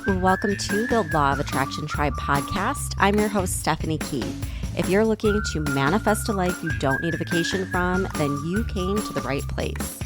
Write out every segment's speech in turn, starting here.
Welcome to the Law of Attraction Tribe podcast. I'm your host, Stephanie Keith. If you're looking to manifest a life you don't need a vacation from, then you came to the right place.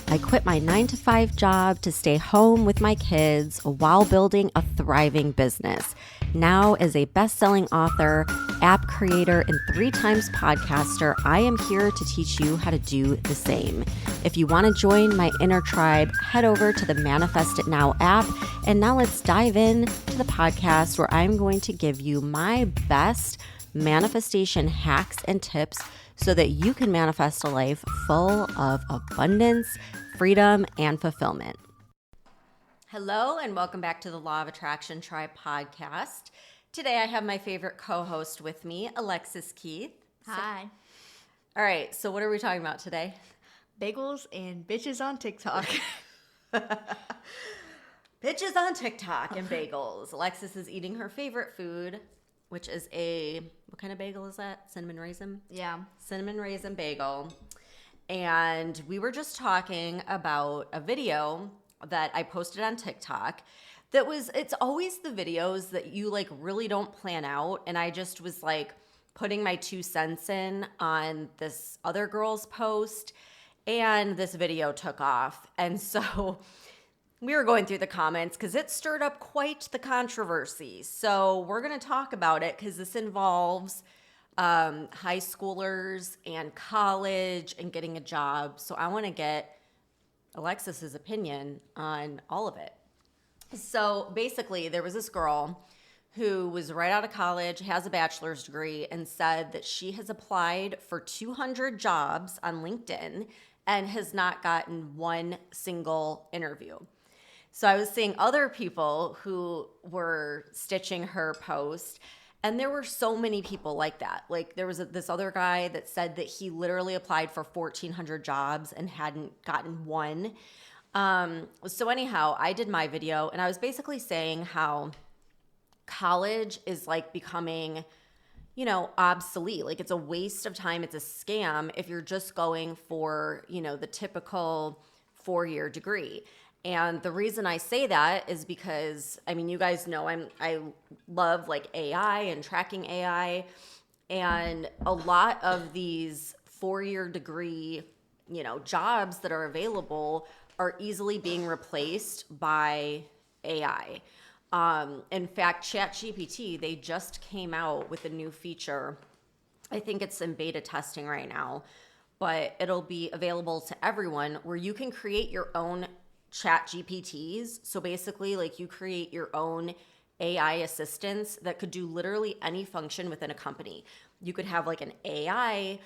I quit my 9-to-5 job to stay home with my kids while building a thriving business. Now, as a best-selling author, app creator, and 3 times podcaster, I am here to teach you how to do the same. If you want to join my inner tribe, head over to the Manifest It Now app. And now let's dive in to the podcast where I'm going to give you my best manifestation hacks and tips so that you can manifest a life full of abundance, freedom, and fulfillment. Hello, and welcome back to the Law of Attraction Tribe podcast. Today I have my favorite co-host with me, Alexis Keith. Hi. All right, so what are we talking about today? Bagels and bitches on TikTok. Bitches on TikTok and bagels. Alexis is eating her favorite food, which is what kind of bagel is that? Cinnamon raisin? Yeah. Cinnamon raisin bagel. And we were just talking about a video that I posted on TikTok it's always the videos that you really don't plan out. And I just was putting my 2 cents in on this other girl's post, and this video took off. And so we were going through the comments because it stirred up quite the controversy. So we're going to talk about it because this involves high schoolers and college and getting a job. So I want to get Alexis's opinion on all of it. So basically, there was this girl who was right out of college, has a bachelor's degree, and said that she has applied for 200 jobs on LinkedIn and has not gotten one single interview. So I was seeing other people who were stitching her post, and there were so many people like that. There was this other guy that said that he literally applied for 1,400 jobs and hadn't gotten one. So anyhow, I did my video, and I was basically saying how college is becoming, obsolete. It's a waste of time. It's a scam if you're just going for, the typical 4-year degree. And the reason I say that is because, you guys know I love AI and tracking AI, and a lot of these 4-year degree, jobs that are available are easily being replaced by AI. In fact, ChatGPT, they just came out with a new feature. I think it's in beta testing right now, but it'll be available to everyone where you can create your own chat GPTs. So basically, you create your own AI assistants that could do literally any function within a company. You could have an AI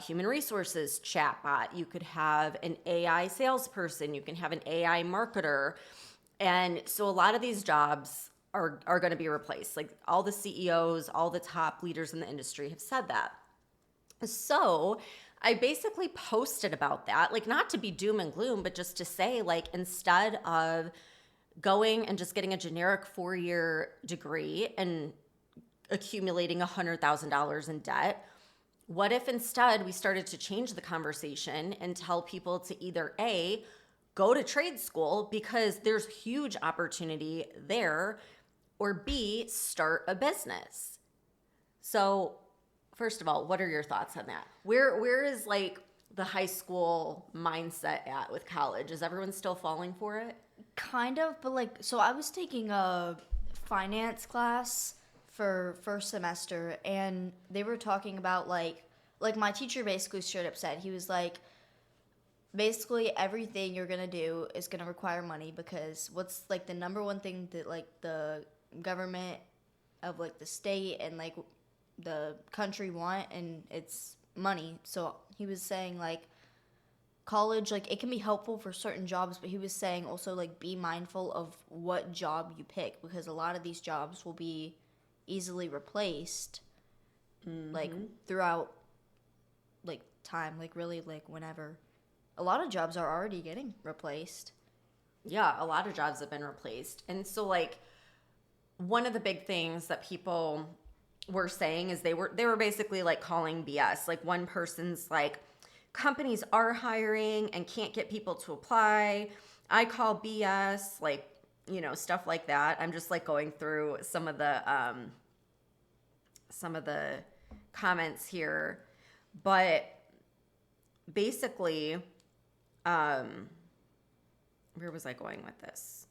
human resources chatbot. You could have an AI salesperson. You can have an AI marketer. And so a lot of these jobs are going to be replaced. All the CEOs, all the top leaders in the industry have said that. So I basically posted about that, not to be doom and gloom, but just to say, instead of going and just getting a generic 4-year degree and accumulating $100,000 in debt, what if instead we started to change the conversation and tell people to either A, go to trade school because there's huge opportunity there, or B, start a business? So first of all, what are your thoughts on that? Where is the high school mindset at with college? Is everyone still falling for it? Kind of, but so I was taking a finance class for first semester, and they were talking about my teacher basically straight up said, he was basically everything you're gonna do is gonna require money, because what's the number one thing that the government of the state and the country want, and it's money. So he was saying college, it can be helpful for certain jobs, but he was saying also be mindful of what job you pick, because a lot of these jobs will be easily replaced throughout time, really whenever. A lot of jobs are already getting replaced. Yeah, a lot of jobs have been replaced. And so one of the big things that people were saying is they were basically calling BS. One person's companies are hiring and can't get people to apply. I call BS. stuff like that. I'm just like going through some of the comments here, but basically, where was I going with this?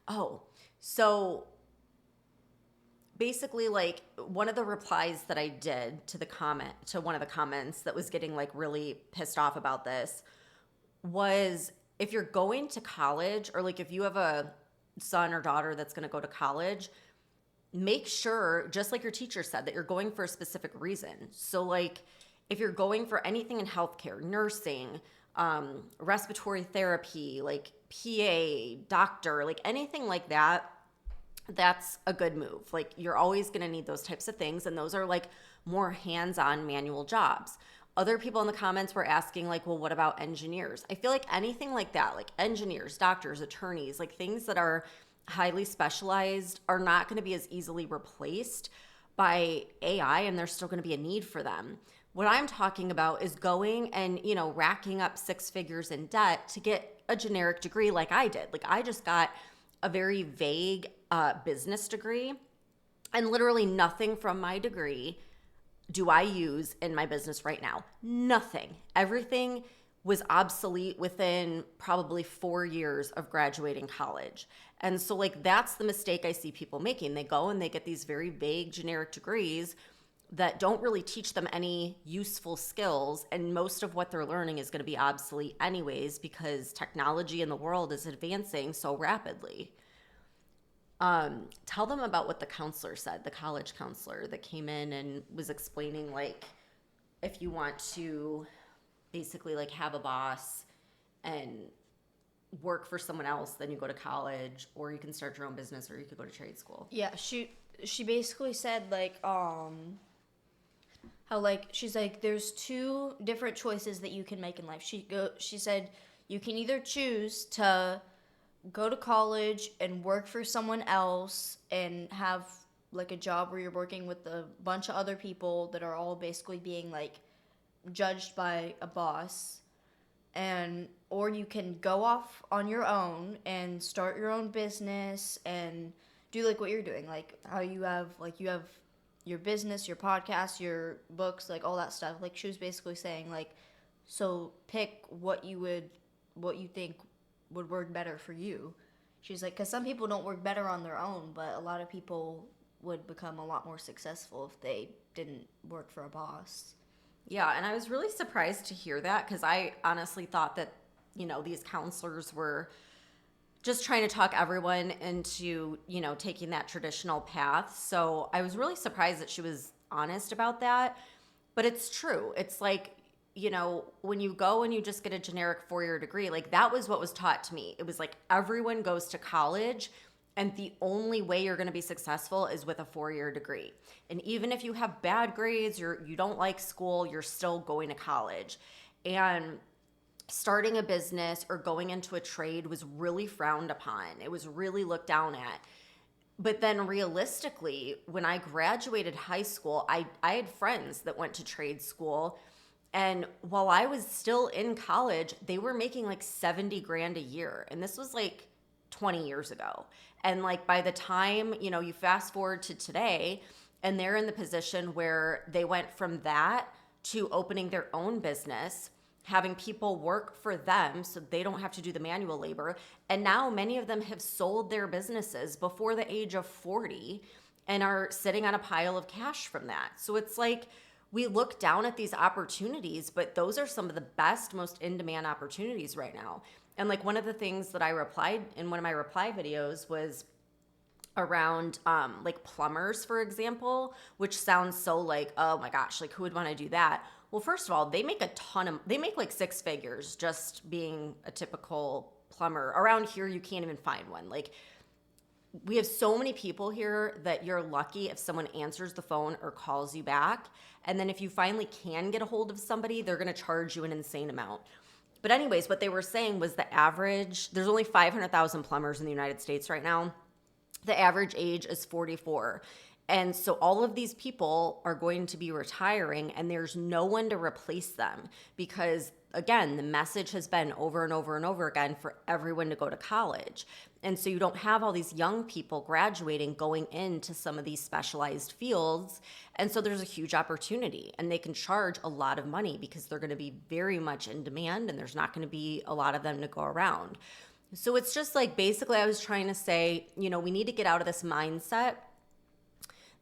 Oh, so basically, like, one of the replies that I did to one of the comments that was getting like really pissed off about this was, if you're going to college, or like if you have a son or daughter that's going to go to college, make sure, just like your teacher said, that you're going for a specific reason. So like, if you're going for anything in healthcare, nursing, respiratory therapy, like PA, doctor, like anything like that, that's a good move. Like, you're always going to need those types of things, and those are like more hands-on manual jobs. Other people in the comments were asking, like, well, what about engineers? I feel like anything like that, like engineers, doctors, attorneys, like things that are highly specialized, are not going to be as easily replaced by AI, and there's still going to be a need for them. What I'm talking about is going and, racking up 6 figures in debt to get a generic degree like I did. Like, I just got a very vague business degree, and literally nothing from my degree do I use in my business right now. Nothing. Everything was obsolete within probably 4 years of graduating college. And so like, that's the mistake I see people making. They go and they get these very vague generic degrees that don't really teach them any useful skills, and most of what they're learning is going to be obsolete anyways, because technology in the world is advancing so rapidly. Tell them about what the counselor said, the college counselor that came in and was explaining, like, if you want to basically like have a boss and work for someone else, then you go to college, or you can start your own business, or you could go to trade school. Yeah, she basically said like how like she's like, there's 2 different choices that you can make in life. She said you can either choose to go to college and work for someone else and have like a job where you're working with a bunch of other people that are all basically being like judged by a boss, or you can go off on your own and start your own business and do like what you're doing, like how you have your business, your podcast, your books, like all that stuff. Like, she was basically saying like, so pick what you think would work better for you. She's like, because some people don't work better on their own, but a lot of people would become a lot more successful if they didn't work for a boss. Yeah, and I was really surprised to hear that, because I honestly thought that, these counselors were just trying to talk everyone into, taking that traditional path. So I was really surprised that she was honest about that. But it's true. It's like, when you go and you just get a generic 4-year degree, like, that was what was taught to me. It was like, everyone goes to college, and the only way you're going to be successful is with a 4-year degree. And even if you have bad grades, you don't like school, you're still going to college. And starting a business or going into a trade was really frowned upon. It was really looked down at. But then realistically, when I graduated high school, I had friends that went to trade school. And while I was still in college, they were making like 70 grand a year. And this was like 20 years ago. And like, by the time, you fast forward to today, and they're in the position where they went from that to opening their own business, having people work for them so they don't have to do the manual labor. And now many of them have sold their businesses before the age of 40 and are sitting on a pile of cash from that. So it's like, we look down at these opportunities, but those are some of the best, most in-demand opportunities right now. And like, one of the things that I replied in one of my reply videos was around like plumbers, for example, which sounds so like, oh my gosh, like, who would want to do that? Well, first of all, they make they make like 6 figures just being a typical plumber. Around here, you can't even find one. Like, we have so many people here that you're lucky if someone answers the phone or calls you back. And then if you finally can get a hold of somebody, they're going to charge you an insane amount. But anyways, what they were saying was the average, there's only 500,000 plumbers in the United States right now. The average age is 44. And so all of these people are going to be retiring, and there's no one to replace them, because again, the message has been over and over and over again for everyone to go to college. And so you don't have all these young people graduating, going into some of these specialized fields. And so there's a huge opportunity, and they can charge a lot of money because they're going to be very much in demand, and there's not going to be a lot of them to go around. So it's just like, basically I was trying to say, we need to get out of this mindset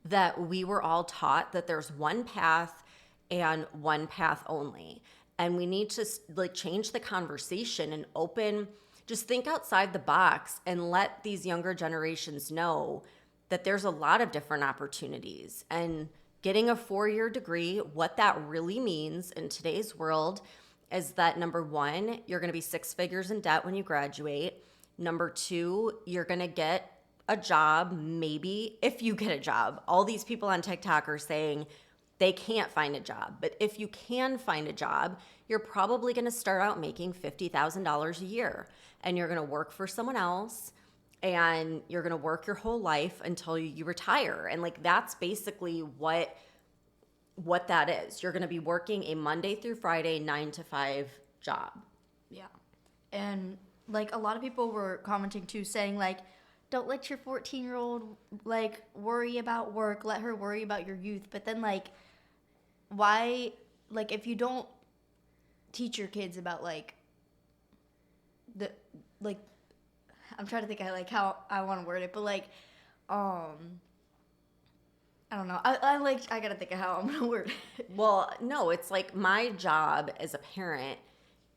that we were all taught that there's one path and one path only. And we need to like change the conversation and just think outside the box and let these younger generations know that there's a lot of different opportunities. And getting a 4-year degree, what that really means in today's world is that, number one, you're going to be 6 figures in debt when you graduate. Number two, you're going to get a job, maybe, if you get a job. All these people on TikTok are saying they can't find a job. But if you can find a job, you're probably going to start out making $50,000 a year, and you're going to work for someone else, and you're going to work your whole life until you retire. And like, that's basically what that is. You're going to be working a Monday through Friday 9 to 5 job. Yeah. And like, a lot of people were commenting too, saying like, don't let your 14-year-old like worry about work, let her worry about your youth. But then like, why, like, if you don't teach your kids about like I'm trying to think of like how I want to word it, but like I don't know, I gotta think of how I'm gonna word it. Well, no, it's like, my job as a parent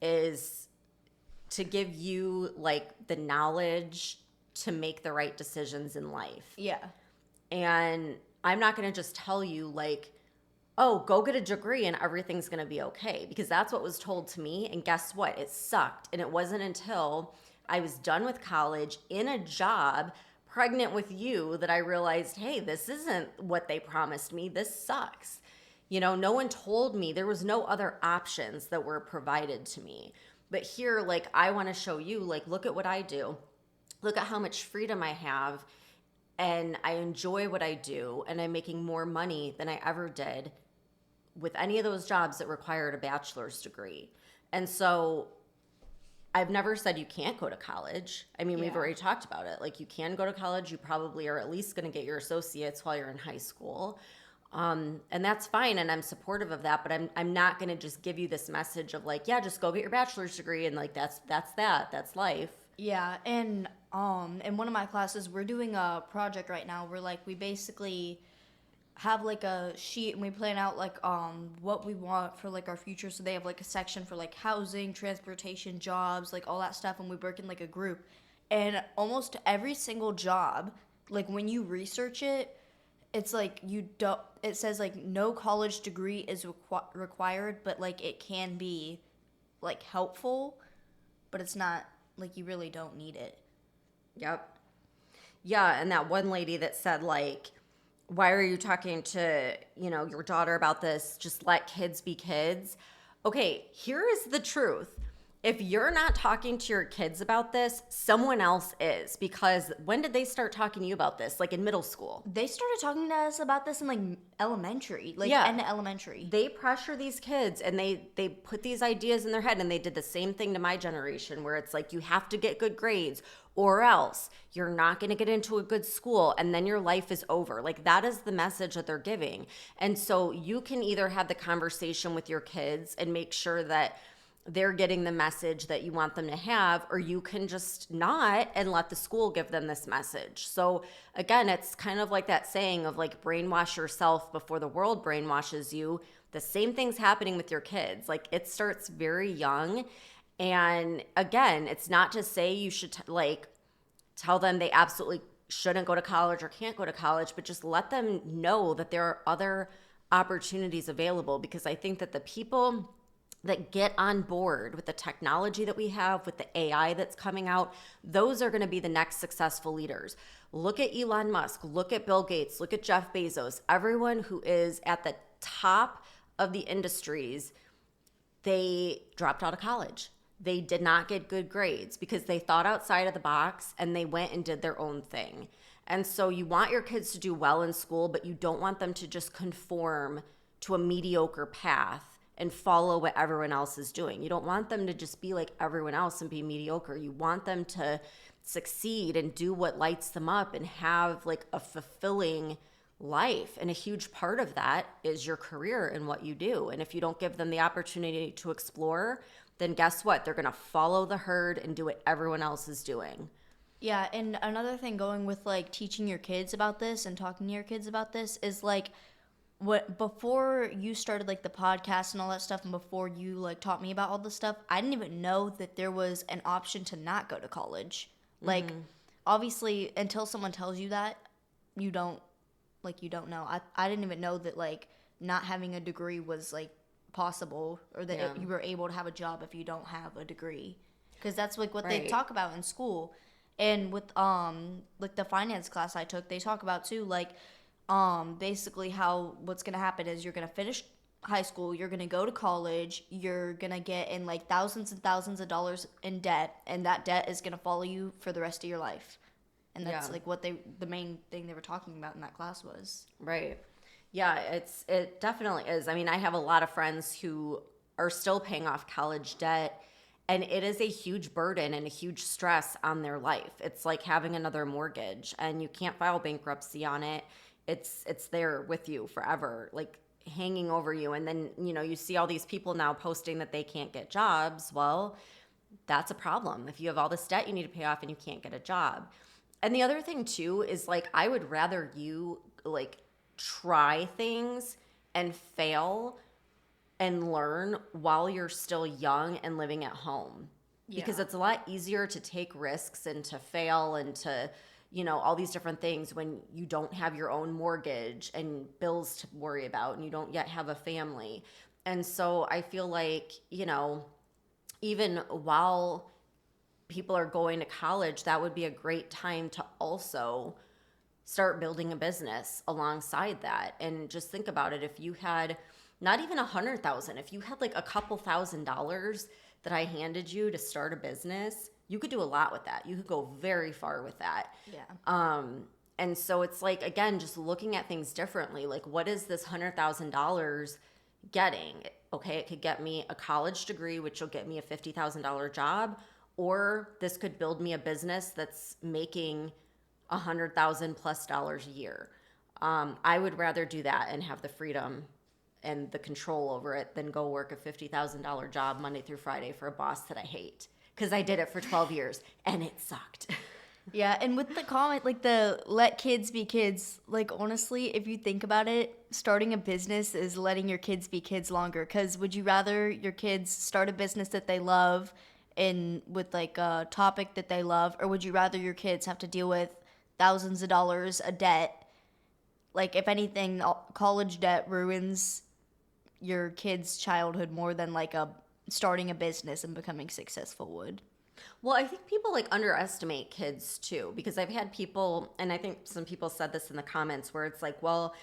is to give you like the knowledge to make the right decisions in life. Yeah. And I'm not going to just tell you like, oh, go get a degree and everything's going to be okay, because that's what was told to me. And guess what? It sucked. And it wasn't until I was done with college, in a job, pregnant with you, that I realized, hey, this isn't what they promised me. This sucks. No one told me. There was no other options that were provided to me. But here, like, I want to show you, like, look at what I do. Look at how much freedom I have, and I enjoy what I do, and I'm making more money than I ever did with any of those jobs that required a bachelor's degree. And so I've never said you can't go to college. I mean, we've already talked about it. Like, you can go to college. You probably are at least going to get your associates while you're in high school. And that's fine, and I'm supportive of that, but I'm not going to just give you this message of like, yeah, just go get your bachelor's degree, and like, that's life. Yeah. And in one of my classes, we're doing a project right now where like we basically have like a sheet, and we plan out like what we want for like our future. So they have like a section for like housing, transportation, jobs, like all that stuff, and we work in like a group. And almost every single job, like when you research it, it's like it says like no college degree is required, but like it can be like helpful, but it's not like, you really don't need it. Yep. Yeah, and that one lady that said like, why are you talking to, your daughter about this? Just let kids be kids. Okay, here is the truth. If you're not talking to your kids about this, someone else is. Because when did they start talking to you about this? Like in middle school? They started talking to us about this in like elementary, like end of elementary. They pressure these kids, and they put these ideas in their head, and they did the same thing to my generation, where it's like, you have to get good grades or else you're not going to get into a good school, and then your life is over. Like, that is the message that they're giving. And so you can either have the conversation with your kids and make sure that they're getting the message that you want them to have, or you can just not and let the school give them this message. So again, it's kind of like that saying of like, brainwash yourself before the world brainwashes you. The same thing's happening with your kids. Like, it starts very young. And again, it's not to say you should tell them they absolutely shouldn't go to college or can't go to college, but just let them know that there are other opportunities available. Because I think that the people that get on board with the technology that we have, with the AI that's coming out, those are going to be the next successful leaders. Look at Elon Musk, look at Bill Gates, look at Jeff Bezos. Everyone who is at the top of the industries, they dropped out of college. They did not get good grades because they thought outside of the box, and they went and did their own thing. And so you want your kids to do well in school, but you don't want them to just conform to a mediocre path and follow what everyone else is doing. You don't want them to just be like everyone else and be mediocre. You want them to succeed and do what lights them up and have like a fulfilling life. And a huge part of that is your career and what you do. And if you don't give them the opportunity to explore, then guess what? They're going to follow the herd and do what everyone else is doing. Yeah, and another thing going with like teaching your kids about this and talking to your kids about this is like what before you started like the podcast and all that stuff and before you like taught me about all this stuff, I didn't even know that there was an option to not go to college. Like obviously until someone tells you that, you don't know. I didn't even know that like not having a degree was like possible or that you were able to have a job if you don't have a degree. Cuz that's like what they talk about in school. And with like the finance class I took, they talk about too like basically how what's going to happen is you're going to finish high school, you're going to go to college, you're going to get in like thousands and thousands of dollars in debt, and that debt is going to follow you for the rest of your life. And that's like what the main thing they were talking about in that class was. Right. Yeah, it definitely is. I mean, I have a lot of friends who are still paying off college debt, and it is a huge burden and a huge stress on their life. It's like having another mortgage, and you can't file bankruptcy on it. It's there with you forever, like hanging over you. And then, you see all these people now posting that they can't get jobs. Well, that's a problem. If you have all this debt you need to pay off and you can't get a job. And the other thing too is like I would rather you like try things and fail and learn while you're still young and living at home. Because it's a lot easier to take risks and to fail and to all these different things when you don't have your own mortgage and bills to worry about and you don't yet have a family. And so I feel like, even while people are going to college, that would be a great time to also start building a business alongside that. And just think about it. If you had not even $100,000, if you had like a couple $1,000s that I handed you to start a business, you could do a lot with that. You could go very far with that. Yeah. And so it's like, again, just looking at things differently. Like, what is this $100,000 getting? Okay, it could get me a college degree, which will get me a $50,000 job, or this could build me a business that's making $100,000 plus a year. I would rather do that and have the freedom and the control over it than go work a $50,000 job Monday through Friday for a boss that I hate. Because I did it for 12 years and it sucked. Yeah, and with the comment, like the let kids be kids, like honestly, if you think about it, starting a business is letting your kids be kids longer. Because would you rather your kids start a business that they love and with like a topic that they love, or would you rather your kids have to deal with thousands of dollars of debt? Like if anything, college debt ruins your kid's childhood more than like starting a business and becoming successful would. Well, I think people like underestimate kids too, because I've had people, and I think some people said this in the comments, where it's like, well,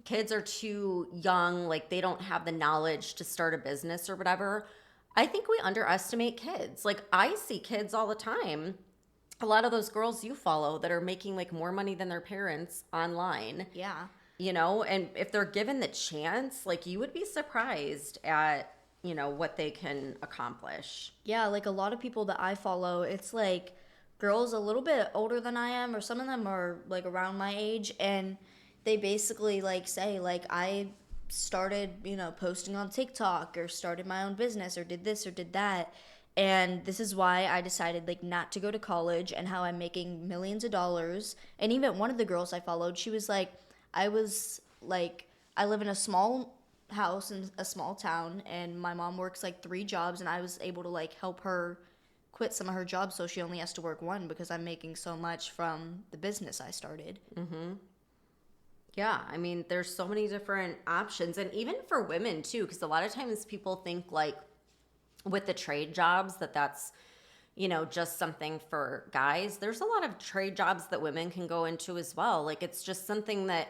kids are too young, like they don't have the knowledge to start a business or whatever. I think we underestimate kids. Like I see kids all the time. A lot of those girls you follow that are making like more money than their parents online. Yeah. And if they're given the chance, like you would be surprised at what they can accomplish. Yeah, like a lot of people that I follow, it's like girls a little bit older than I am, or some of them are like around my age, and they basically like say like I started, posting on TikTok or started my own business or did this or did that. And this is why I decided like not to go to college and how I'm making millions of dollars. And even one of the girls I followed, she was like, I live in a small house in a small town and my mom works like 3 jobs, and I was able to like help her quit some of her jobs so she only has to work 1 because I'm making so much from the business I started. Yeah, I mean, there's so many different options, and even for women too, because a lot of times people think like with the trade jobs that's just something for guys. There's a lot of trade jobs that women can go into as well. Like it's just something that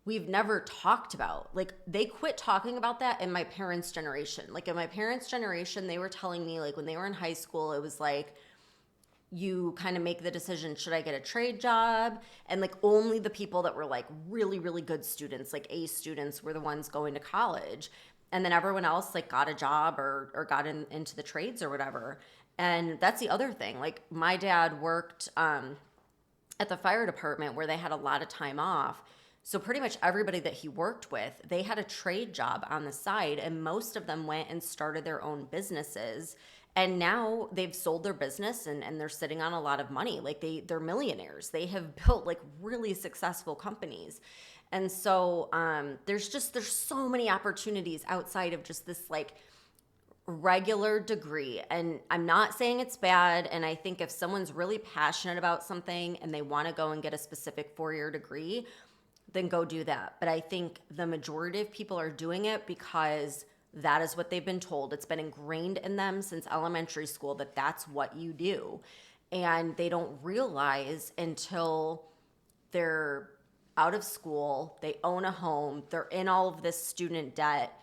we've never talked about. Like they quit talking about that in my parents' generation. Like in my parents' generation, they were telling me like when they were in high school, it was like you kind of make the decision, should I get a trade job? And like only the people that were like really, really good students, like A students, were the ones going to college. And then everyone else like got a job or got into the trades or whatever. And that's the other thing. Like my dad worked at the fire department where they had a lot of time off. So pretty much everybody that he worked with, they had a trade job on the side, and most of them went and started their own businesses. And now they've sold their business and they're sitting on a lot of money. Like they're millionaires. They have built like really successful companies. And so there's so many opportunities outside of just this like regular degree. And I'm not saying it's bad. And I think if someone's really passionate about something and they want to go and get a specific 4-year degree, then go do that. But I think the majority of people are doing it because that is what they've been told. It's been ingrained in them since elementary school that that's what you do. And they don't realize until they're out of school, they own a home, they're in all of this student debt.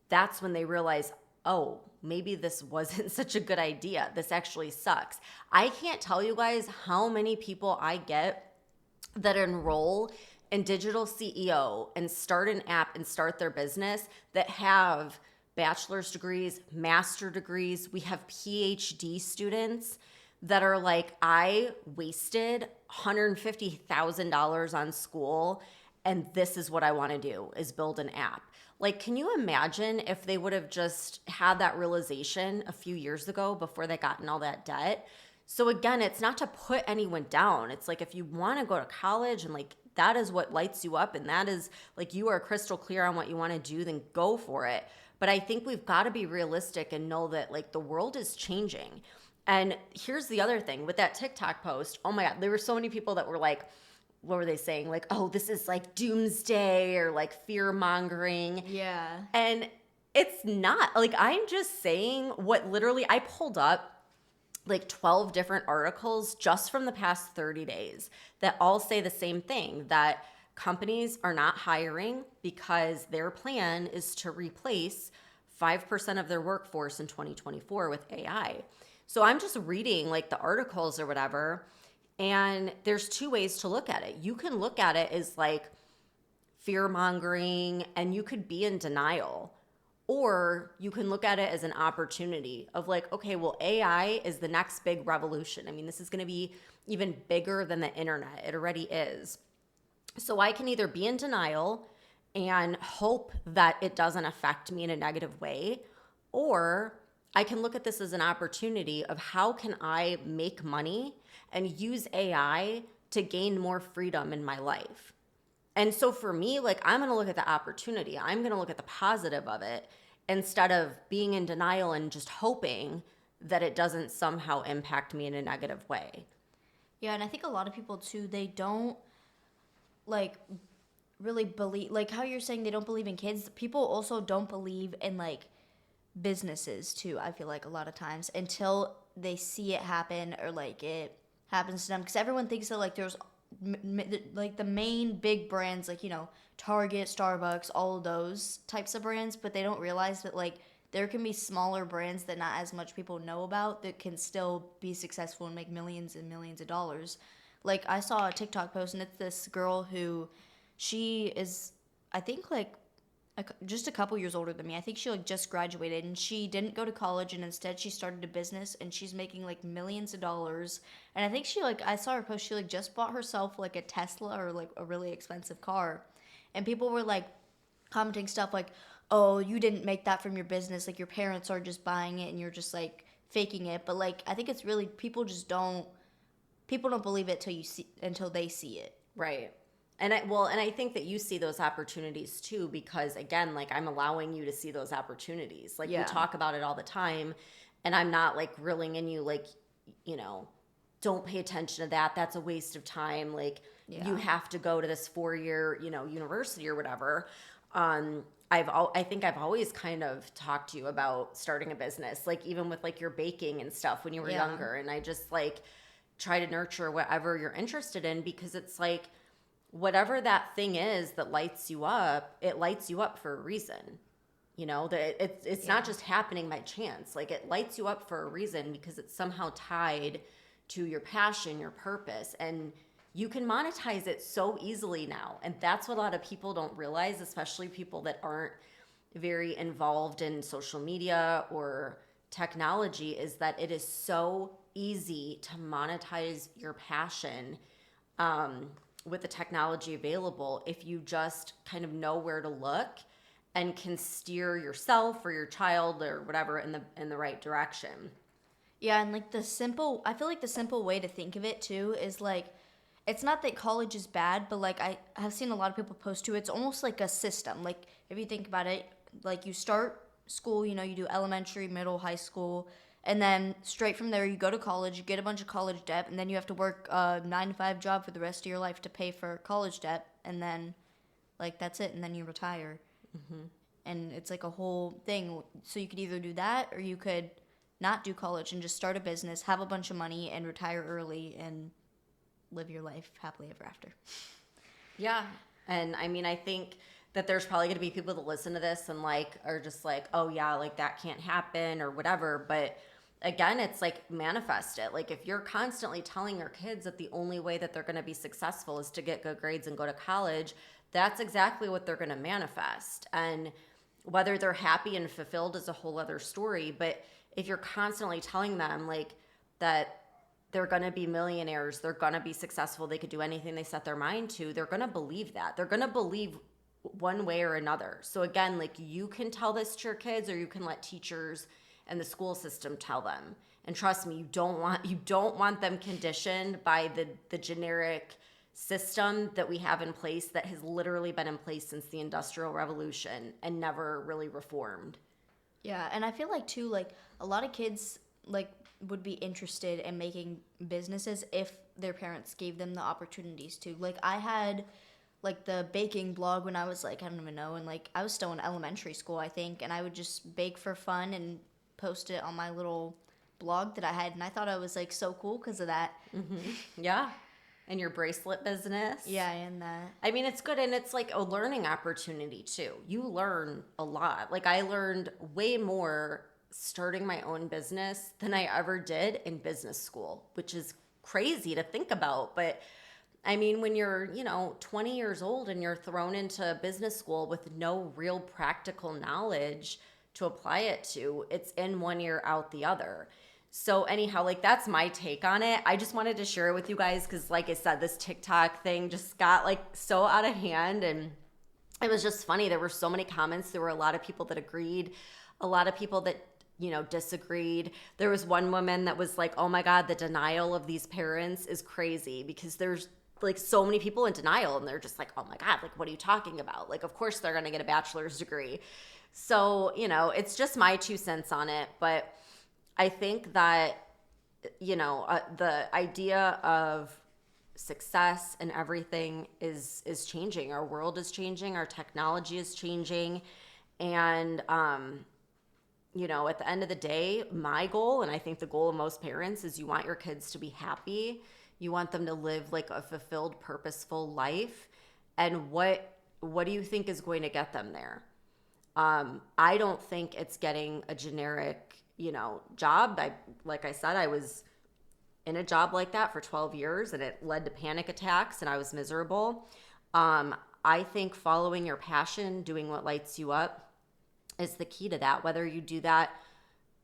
That's when they realize, oh, maybe this wasn't such a good idea. This actually sucks. I can't tell you guys how many people I get that enroll in digital CEO and start an app and start their business that have bachelor's degrees, master degrees. We have PhD students that are like, I wasted $150,000 on school and this is what I want to do is build an app. Like, can you imagine if they would have just had that realization a few years ago before they got in all that debt? So again, it's not to put anyone down. It's like if you want to go to college and like that is what lights you up and that is like you are crystal clear on what you want to do, then go for it. But I think we've got to be realistic and know that like the world is changing. And here's the other thing with that TikTok post. Oh my God, there were so many people that were like, what were they saying? Like, oh, this is like doomsday or like fear mongering. Yeah. And it's not. Like, I'm just saying what literally I pulled up like 12 different articles just from the past 30 days that all say the same thing, that companies are not hiring because their plan is to replace 5% of their workforce in 2024 with AI. So I'm just reading like the articles or whatever, and there's two ways to look at it. You can look at it as like fear mongering and you could be in denial. Or you can look at it as an opportunity of like, okay, well, AI is the next big revolution. I mean, this is going to be even bigger than the internet. It already is. So I can either be in denial and hope that it doesn't affect me in a negative way, or I can look at this as an opportunity of how can I make money and use AI to gain more freedom in my life. And so for me, like I'm going to look at the opportunity. I'm going to look at the positive of it instead of being in denial and just hoping that it doesn't somehow impact me in a negative way. Yeah, and I think a lot of people too, they don't like really believe, like how you're saying they don't believe in kids. People also don't believe in like businesses too, I feel like a lot of times until they see it happen or like it happens to them, because everyone thinks that like there's like the main big brands like, you know, Target, Starbucks, all of those types of brands, but they don't realize that like there can be smaller brands that not as much people know about that can still be successful and make millions and millions of dollars. Like I saw a TikTok post and it's this girl who she is, I think like just a couple years older than me. I think she like just graduated and she didn't go to college and instead she started a business and she's making like millions of dollars. And I think she like, I saw her post, she like just bought herself like a Tesla or like a really expensive car. And people were like commenting stuff like, oh, you didn't make that from your business. Like your parents are just buying it and you're just like faking it. But like, I think it's really, people don't believe it until they see it. Right. And I think that you see those opportunities too, because again, like I'm allowing you to see those opportunities. Like we talk about it all the time and I'm not like grilling in you like, you know, don't pay attention to that. That's a waste of time. Like you have to go to this 4-year, you know, university or whatever. I think I've always kind of talked to you about starting a business, like even with like your baking and stuff when you were younger. And I just like try to nurture whatever you're interested in, because it's like, whatever that thing is that lights you up, it lights you up for a reason. You know, that it's not just happening by chance. Like it lights you up for a reason because it's somehow tied to your passion, your purpose, and you can monetize it so easily now. And that's what a lot of people don't realize, especially people that aren't very involved in social media or technology is that it is so easy to monetize your passion with the technology available if you just kind of know where to look and can steer yourself or your child or whatever in the right direction. Yeah, and like I feel like the simple way to think of it too is like, it's not that college is bad, but like I have seen a lot of people post too, it's almost like a system. Like if you think about it, like you start school, you know, you do elementary, middle, high school, and then straight from there you go to college, you get a bunch of college debt, and then you have to work a 9 to 5 job for the rest of your life to pay for college debt, and then like that's it, and then you retire. And it's like a whole thing. So you could either do that or you could not do college and just start a business, have a bunch of money, and retire early and live your life happily ever after. Yeah. And I mean, I think that there's probably going to be people that listen to this and like are just like, oh yeah, like that can't happen or whatever. But again, it's like manifest it. Like if you're constantly telling your kids that the only way that they're going to be successful is to get good grades and go to college, that's exactly what they're going to manifest. And whether they're happy and fulfilled is a whole other story. But if you're constantly telling them like that they're going to be millionaires, they're going to be successful, they could do anything they set their mind to, they're going to believe that. They're going to believe one way or another. So again, like you can tell this to your kids or you can let teachers and the school system tell them. And trust me, you don't want them conditioned by the generic system that we have in place that has literally been in place since the Industrial Revolution and never really reformed. Yeah, and I feel like too, like a lot of kids like would be interested in making businesses if their parents gave them the opportunities to. Like I had like the baking blog when I was like, I don't even know, and like I was still in elementary school, I think, and I would just bake for fun and post it on my little blog that I had, and I thought I was like so cool because of that. Yeah. And your bracelet business. Yeah, and that. I mean, it's good and it's like a learning opportunity too. You learn a lot. Like I learned way more starting my own business than I ever did in business school, which is crazy to think about. But I mean, when you're, 20 years old and you're thrown into business school with no real practical knowledge to apply it to, it's in one ear, out the other. So anyhow, like that's my take on it. I just wanted to share it with you guys because like I said, this TikTok thing just got like so out of hand and it was just funny. There were so many comments. There were a lot of people that agreed, a lot of people that, disagreed. There was one woman that was like, oh my God, the denial of these parents is crazy because there's like so many people in denial and they're just like, oh my God, like what are you talking about? Like, of course they're going to get a bachelor's degree. So, it's just my 2 cents on it. But I think that, the idea of success and everything is changing. Our world is changing. Our technology is changing. And, at the end of the day, my goal, and I think the goal of most parents, is you want your kids to be happy. You want them to live like a fulfilled, purposeful life. And what do you think is going to get them there? I don't think it's getting a generic, job. Like I said, I was in a job like that for 12 years and it led to panic attacks and I was miserable. I think following your passion, doing what lights you up is the key to that. Whether you do that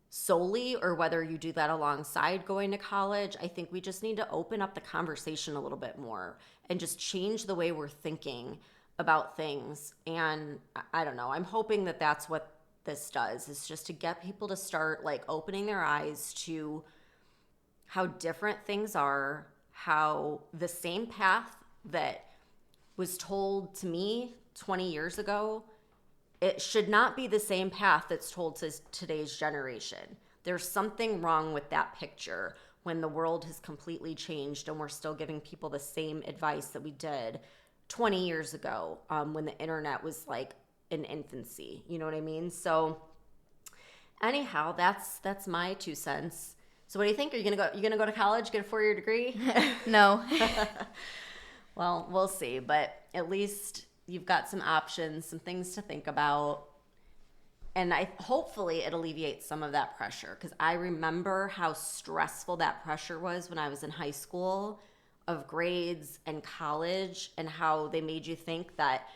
solely or whether you do that alongside going to college, I think we just need to open up the conversation a little bit more and just change the way we're thinking about things. And I don't know, I'm hoping that that's what this does, is just to get people to start like opening their eyes to how different things are, how the same path that was told to me 20 years ago, it should not be the same path that's told to today's generation. There's something wrong with that picture when the world has completely changed and we're still giving people the same advice that we did 20 years ago, when the internet was like in infancy. You know what I mean? So anyhow, that's my 2 cents. So what do you think? Are you gonna go to college, get a 4-year degree? No. Well, we'll see, but at least you've got some options, some things to think about. And hopefully it alleviates some of that pressure, because I remember how stressful that pressure was when I was in high school, of grades and college, and how they made you think that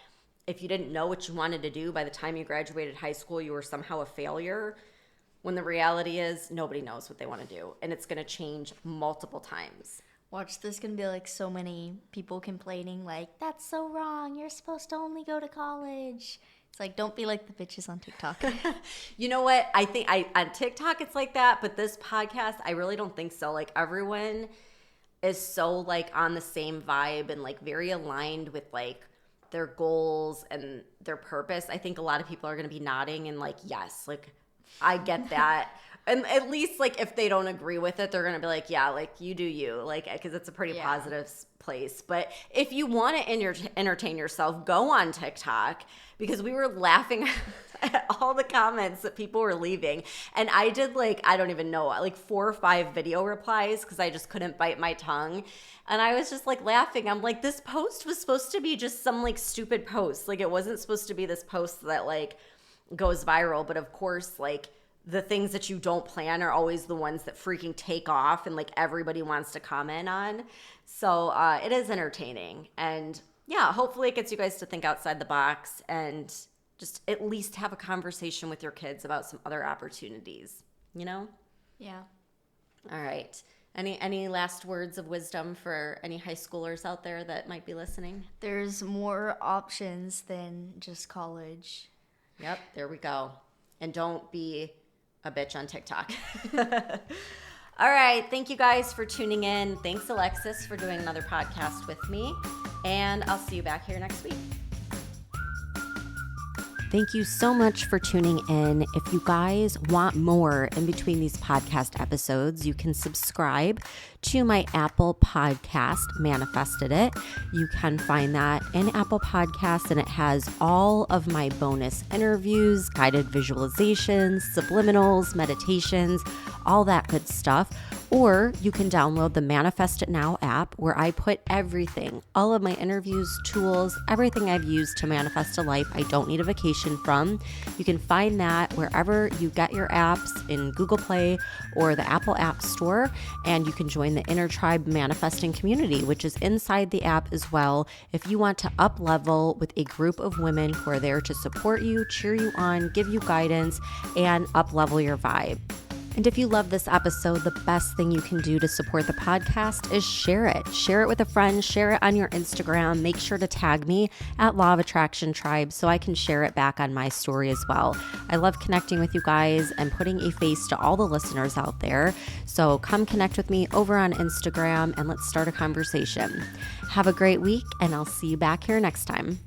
if you didn't know what you wanted to do by the time you graduated high school, you were somehow a failure. When the reality is nobody knows what they want to do, and it's going to change multiple times. Watch, there's gonna be like so many people complaining, like, that's so wrong. You're supposed to only go to college. It's like, don't be like the bitches on TikTok. You know what? I think on TikTok it's like that, but this podcast, I really don't think so. Like, everyone is so like on the same vibe and like very aligned with like their goals and their purpose. I think a lot of people are going to be nodding and like, yes, like I get that. And at least like if they don't agree with it, they're going to be like, yeah, like you do you, like, because it's a pretty positive place. But if you want to entertain yourself, go on TikTok, because we were laughing at all the comments that people were leaving. And I did like, I don't even know, like 4 or 5 video replies because I just couldn't bite my tongue. And I was just like laughing. I'm like, this post was supposed to be just some like stupid post. Like, it wasn't supposed to be this post that like goes viral. But of course, like, the things that you don't plan are always the ones that freaking take off and like everybody wants to comment on. So it is entertaining. And yeah, hopefully it gets you guys to think outside the box and just at least have a conversation with your kids about some other opportunities, you know? Yeah. All right. Any last words of wisdom for any high schoolers out there that might be listening? There's more options than just college. Yep, there we go. And don't be a bitch on TikTok. All right. Thank you guys for tuning in. Thanks, Alexis, for doing another podcast with me. And I'll see you back here next week. Thank you so much for tuning in. If you guys want more in between these podcast episodes, you can subscribe to my Apple podcast, Manifested It. You can find that in Apple Podcasts, and it has all of my bonus interviews, guided visualizations, subliminals, meditations, all that good stuff. Or you can download the Manifest It Now app, where I put everything, all of my interviews, tools, everything I've used to manifest a life I don't need a vacation from. You can find that wherever you get your apps, in Google Play or the Apple App Store. And you can join the Inner Tribe Manifesting community, which is inside the app as well, if you want to up level with a group of women who are there to support you, cheer you on, give you guidance, and up level your vibe. And if you love this episode, the best thing you can do to support the podcast is share it. Share it with a friend, share it on your Instagram. Make sure to tag me at Law of Attraction Tribe so I can share it back on my story as well. I love connecting with you guys and putting a face to all the listeners out there. So come connect with me over on Instagram and let's start a conversation. Have a great week, and I'll see you back here next time.